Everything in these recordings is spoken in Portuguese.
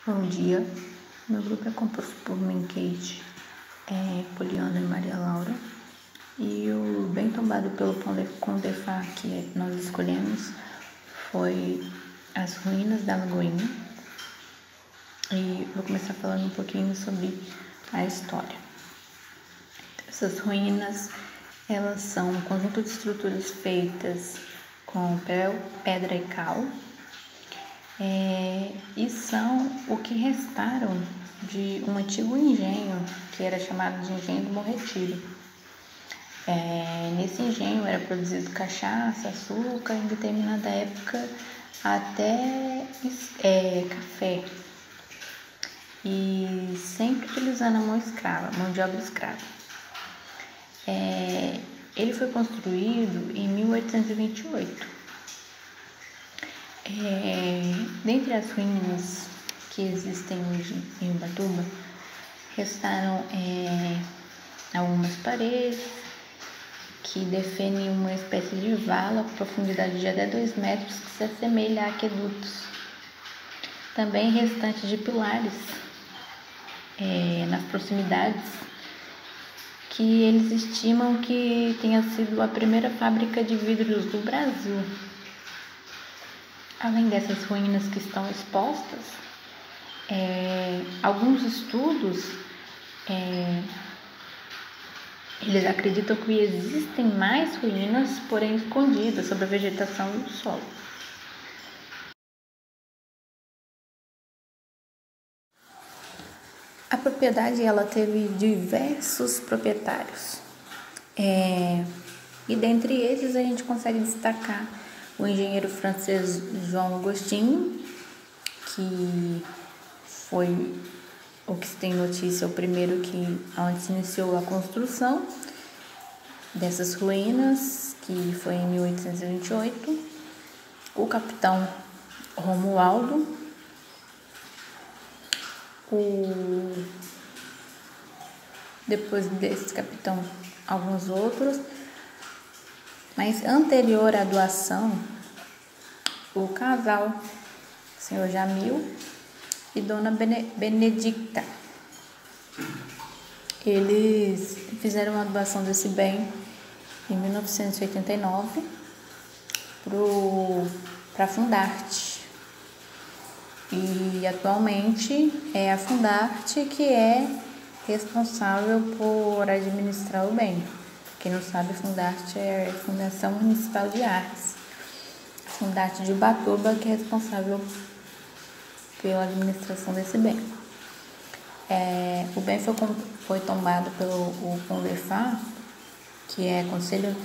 Bom dia, meu grupo é composto por mim, Kate, Poliana e Maria Laura. E o bem tombado pelo Pão de Fá que nós escolhemos foi As Ruínas da Lagoinha. E vou começar falando um pouquinho sobre a história. Essas ruínas, elas são um conjunto de estruturas feitas com pedra e cal. E são o que restaram de um antigo engenho, que era chamado de Engenho do Bom Retiro. Nesse engenho era produzido cachaça, açúcar, em determinada época até café. E sempre utilizando a mão de obra escrava. Ele foi construído em 1828. Dentre as ruínas que existem hoje em Ubatuba, restaram algumas paredes que definem uma espécie de vala com profundidade de até 2 metros que se assemelha a aquedutos. Também restantes de pilares nas proximidades, que eles estimam que tenha sido a primeira fábrica de vidros do Brasil. Além dessas ruínas que estão expostas, alguns estudos eles acreditam que existem mais ruínas, porém escondidas sob a vegetação do solo. A propriedade ela teve diversos proprietários, e dentre eles a gente consegue destacar o engenheiro francês João Agostinho, que foi o que se tem notícia, o primeiro onde se iniciou a construção dessas ruínas, que foi em 1828, o capitão Romualdo, depois desse capitão alguns outros, mas anterior à doação, o casal, senhor Jamil e dona Benedicta, eles fizeram a doação desse bem em 1989 para a Fundarte. E atualmente é a Fundarte que é responsável por administrar o bem. Quem não sabe, a Fundarte é a Fundação Municipal de Artes. A Fundarte de Ubatuba que é responsável pela administração desse bem. O bem foi tombado pelo Pão de Fá, que é Conselho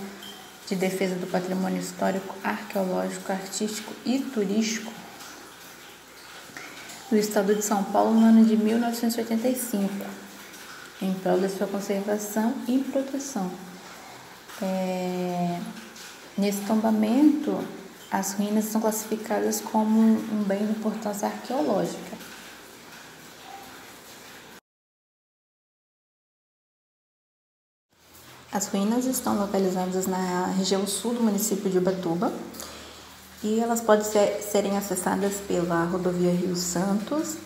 de Defesa do Patrimônio Histórico, Arqueológico, Artístico e Turístico do Estado de São Paulo no ano de 1985, em prol da sua conservação e proteção. Nesse tombamento, as ruínas são classificadas como um bem de importância arqueológica. As ruínas estão localizadas na região sul do município de Ubatuba e elas podem serem acessadas pela rodovia Rio Santos,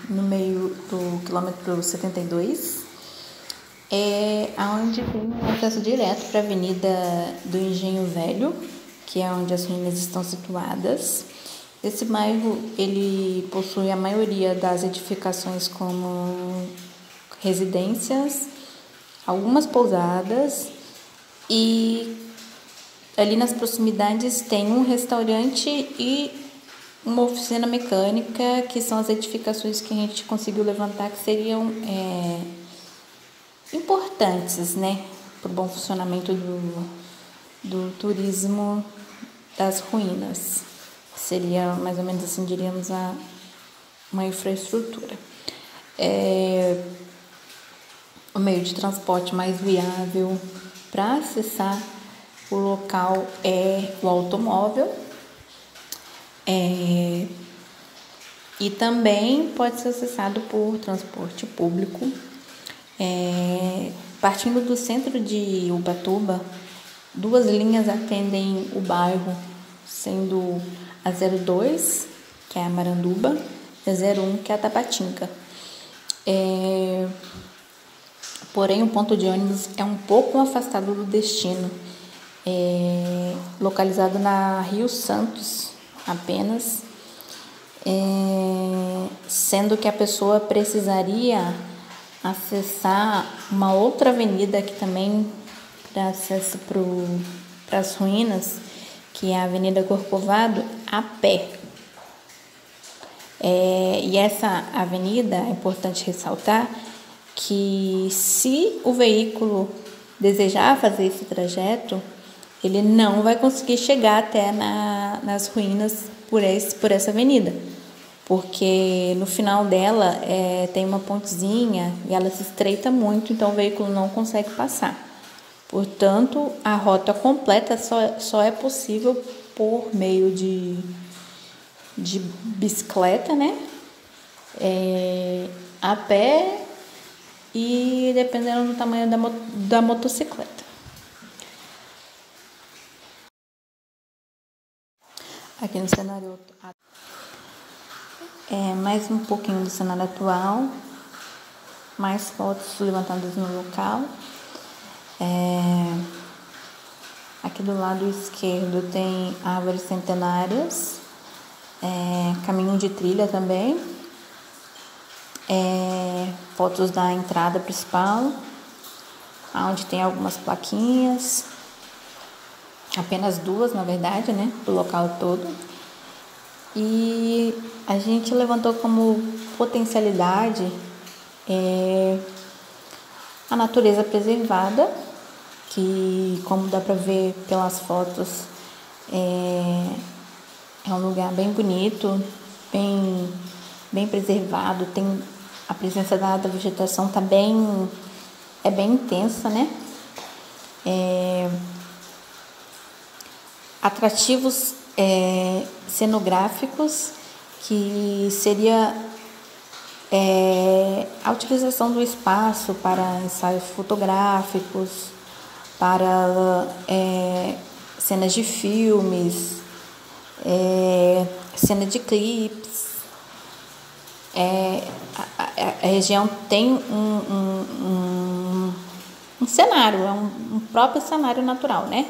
no meio do quilômetro 72, onde tem um acesso direto para a Avenida do Engenho Velho, que é onde as ruínas estão situadas. Esse bairro ele possui a maioria das edificações como residências, algumas pousadas, e ali nas proximidades tem um restaurante e uma oficina mecânica, que são as edificações que a gente conseguiu levantar que seriam importantes, para o bom funcionamento do turismo das ruínas. Seria mais ou menos assim, diríamos, uma infraestrutura. O meio de transporte mais viável para acessar o local é o automóvel, e também pode ser acessado por transporte público. Partindo do centro de Ubatuba, 2 linhas atendem o bairro, sendo a 02, que é a Maranduba, 01, que é a Tabatinga. Porém, o ponto de ônibus é um pouco afastado do destino, localizado na Rio Santos apenas, sendo que a pessoa precisaria acessar uma outra avenida que também dá acesso para as ruínas, que é a Avenida Corcovado, a pé. E essa avenida, é importante ressaltar que se o veículo desejar fazer esse trajeto, ele não vai conseguir chegar até nas ruínas por essa avenida, porque no final dela tem uma pontezinha e ela se estreita muito, então o veículo não consegue passar. Portanto, a rota completa só é possível por meio de bicicleta, né? A pé e dependendo do tamanho da motocicleta. Aqui no cenário mais um pouquinho do cenário atual, mais fotos levantadas no local. Aqui do lado esquerdo tem árvores centenárias, caminho de trilha também, fotos da entrada principal, onde tem algumas plaquinhas, apenas 2 na verdade, né, do local todo. E a gente levantou como potencialidade a natureza preservada, que, como dá para ver pelas fotos, é um lugar bem bonito, bem preservado, tem a presença da vegetação tá bem intensa, né? Atrativos cenográficos, que seria a utilização do espaço para ensaios fotográficos, para cenas de filmes, cena de clipes. A região tem um cenário, um próprio cenário natural, né?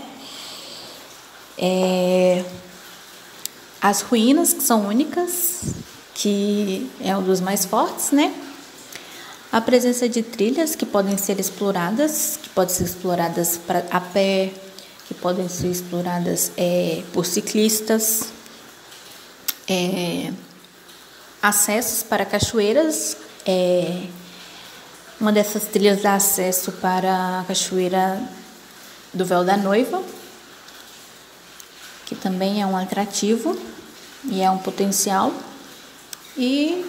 As ruínas, que são únicas, que é um dos mais fortes, né? A presença de trilhas que podem ser exploradas, a pé, que podem ser exploradas por ciclistas, acessos para cachoeiras. Uma dessas trilhas dá acesso para a cachoeira do Véu da Noiva, que também é um atrativo e é um potencial, e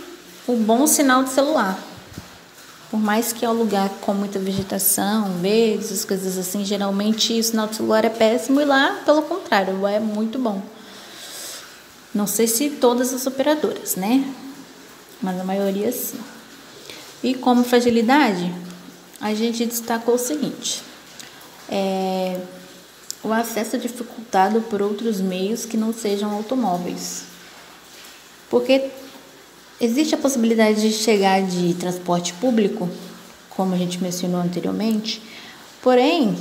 o bom sinal de celular. Por mais que é um lugar com muita vegetação, verdes, coisas assim, geralmente o sinal de celular é péssimo, e lá, pelo contrário, é muito bom. Não sei se todas as operadoras, né? Mas a maioria sim. E como fragilidade, a gente destacou o seguinte: o acesso é dificultado por outros meios que não sejam automóveis. Porque existe a possibilidade de chegar de transporte público, como a gente mencionou anteriormente, porém,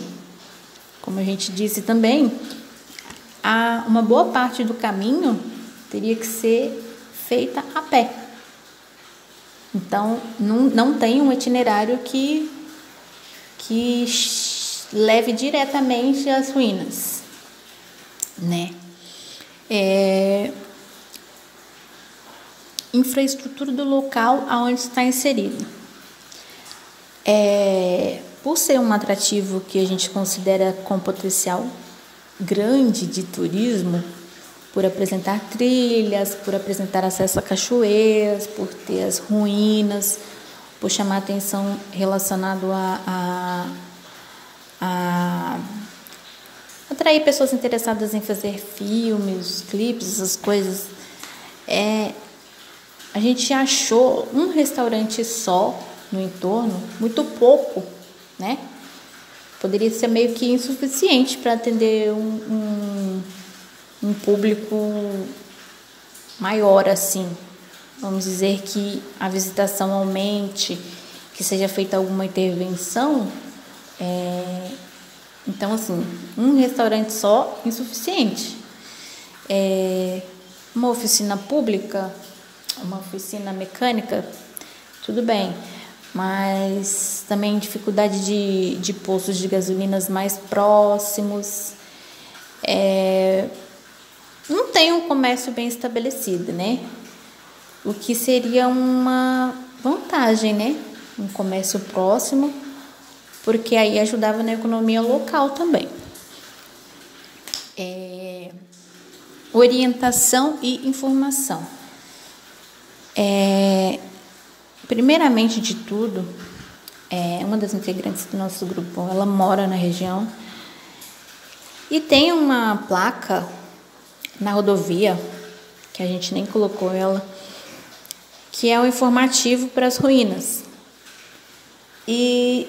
como a gente disse também, uma boa parte do caminho teria que ser feita a pé. Então, não tem um itinerário que leve diretamente às ruínas, né? Infraestrutura do local aonde está inserido. Por ser um atrativo que a gente considera com potencial grande de turismo, por apresentar trilhas, por apresentar acesso a cachoeiras, por ter as ruínas, por chamar atenção relacionado a atrair pessoas interessadas em fazer filmes, clipes, essas coisas. A gente achou um restaurante só no entorno, muito pouco, né? Poderia ser meio que insuficiente para atender um público maior assim, vamos dizer que a visitação aumente, que seja feita alguma intervenção, então assim, um restaurante só, insuficiente. Uma oficina pública, uma oficina mecânica, tudo bem, mas também dificuldade de postos de gasolinas mais próximos, não tem um comércio bem estabelecido, né? O que seria uma vantagem, né? Um comércio próximo, porque aí ajudava na economia local também. Orientação e informação. Primeiramente de tudo, uma das integrantes do nosso grupo, ela mora na região e tem uma placa na rodovia, que a gente nem colocou ela, que é o informativo para as ruínas. E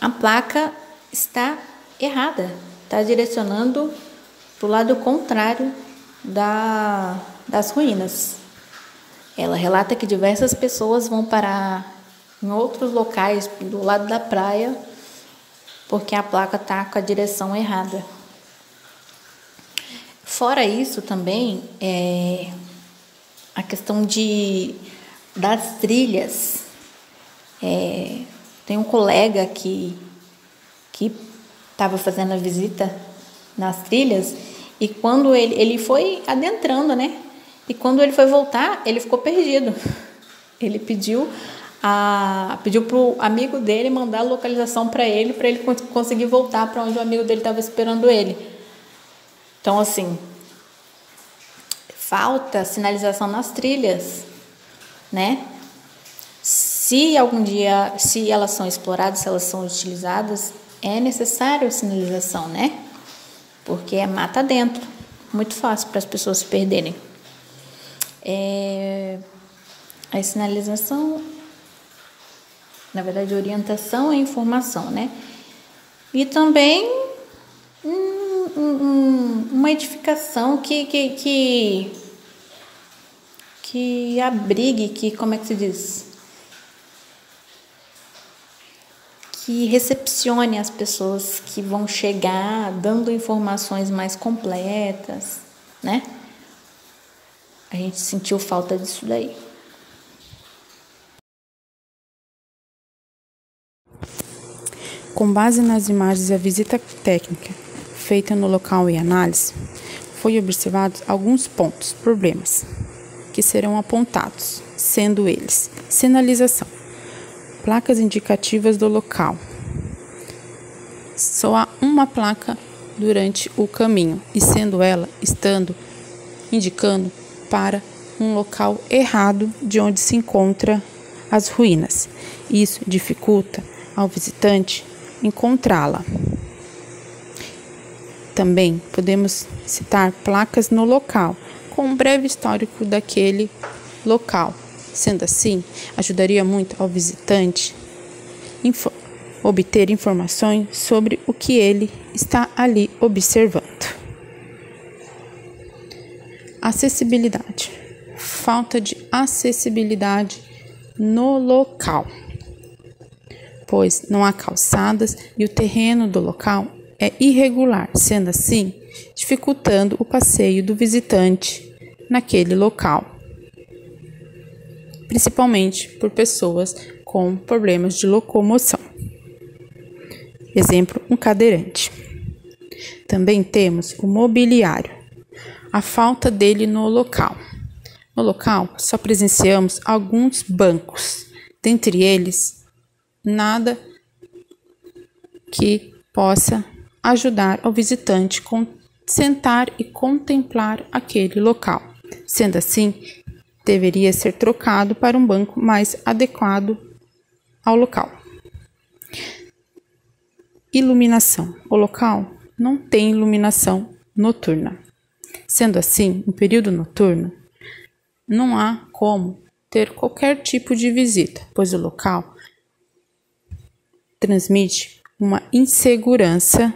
a placa está errada, está direcionando para o lado contrário das ruínas. Ela relata que diversas pessoas vão parar em outros locais do lado da praia porque a placa está com a direção errada. Fora isso também, a questão das trilhas. Tem um colega que estava fazendo a visita nas trilhas e quando ele foi adentrando, né? E quando ele foi voltar, ele ficou perdido. Ele pediu para o amigo dele mandar a localização para ele conseguir voltar para onde o amigo dele estava esperando ele. Então, assim, falta sinalização nas trilhas, né? Se algum dia, se elas são exploradas, se elas são utilizadas, é necessário sinalização, né? Porque é mata dentro, muito fácil para as pessoas se perderem. A sinalização, na verdade, orientação e informação, né? E também uma edificação que abrigue, como é que se diz? Que recepcione as pessoas que vão chegar, dando informações mais completas, né? A gente sentiu falta disso daí. Com base nas imagens e a visita técnica feita no local e análise, foi observados alguns problemas, que serão apontados, sendo eles: sinalização, placas indicativas do local. Só há uma placa durante o caminho, e sendo ela indicando para um local errado de onde se encontra as ruínas. Isso dificulta ao visitante encontrá-la. Também podemos citar placas no local, com um breve histórico daquele local. Sendo assim, ajudaria muito ao visitante obter informações sobre o que ele está ali observando. Acessibilidade. Falta de acessibilidade no local, pois não há calçadas e o terreno do local é irregular, sendo assim, dificultando o passeio do visitante naquele local, principalmente por pessoas com problemas de locomoção. Exemplo, um cadeirante. Também temos o mobiliário, a falta dele no local. No local, só presenciamos alguns bancos, dentre eles, nada que possa ajudar ao visitante a sentar e contemplar aquele local. Sendo assim, deveria ser trocado para um banco mais adequado ao local. Iluminação. O local não tem iluminação noturna. Sendo assim, no período noturno, não há como ter qualquer tipo de visita, pois o local transmite uma insegurança.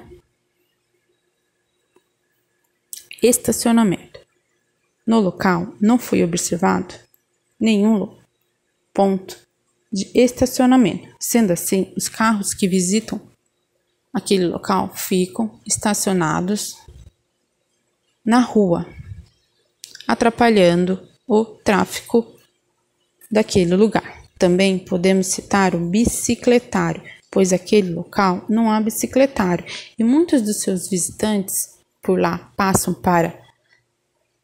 Estacionamento. No local não foi observado nenhum ponto de estacionamento. Sendo assim, os carros que visitam aquele local ficam estacionados na rua, atrapalhando o tráfego daquele lugar. Também podemos citar o bicicletário, pois aquele local não há bicicletário e muitos dos seus visitantes por lá passam para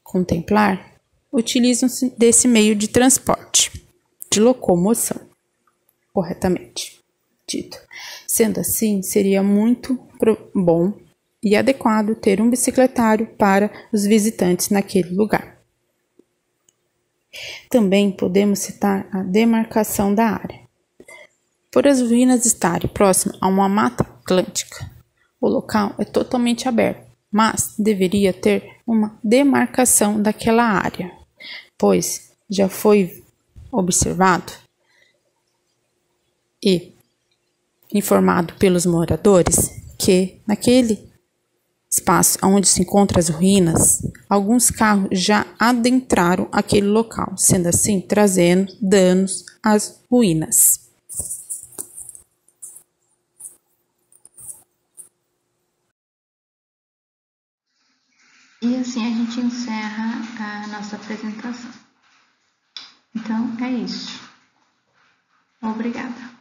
contemplar, utilizam-se desse meio de transporte, de locomoção, corretamente dito. Sendo assim, seria muito bom e adequado ter um bicicletário para os visitantes naquele lugar. Também podemos citar a demarcação da área. Por as ruínas estarem próximas a uma mata atlântica, o local é totalmente aberto, mas deveria ter uma demarcação daquela área, pois já foi observado e informado pelos moradores que naquele espaço onde se encontram as ruínas, alguns carros já adentraram aquele local, sendo assim trazendo danos às ruínas. E assim a gente encerra a nossa apresentação. Então, é isso. Obrigada.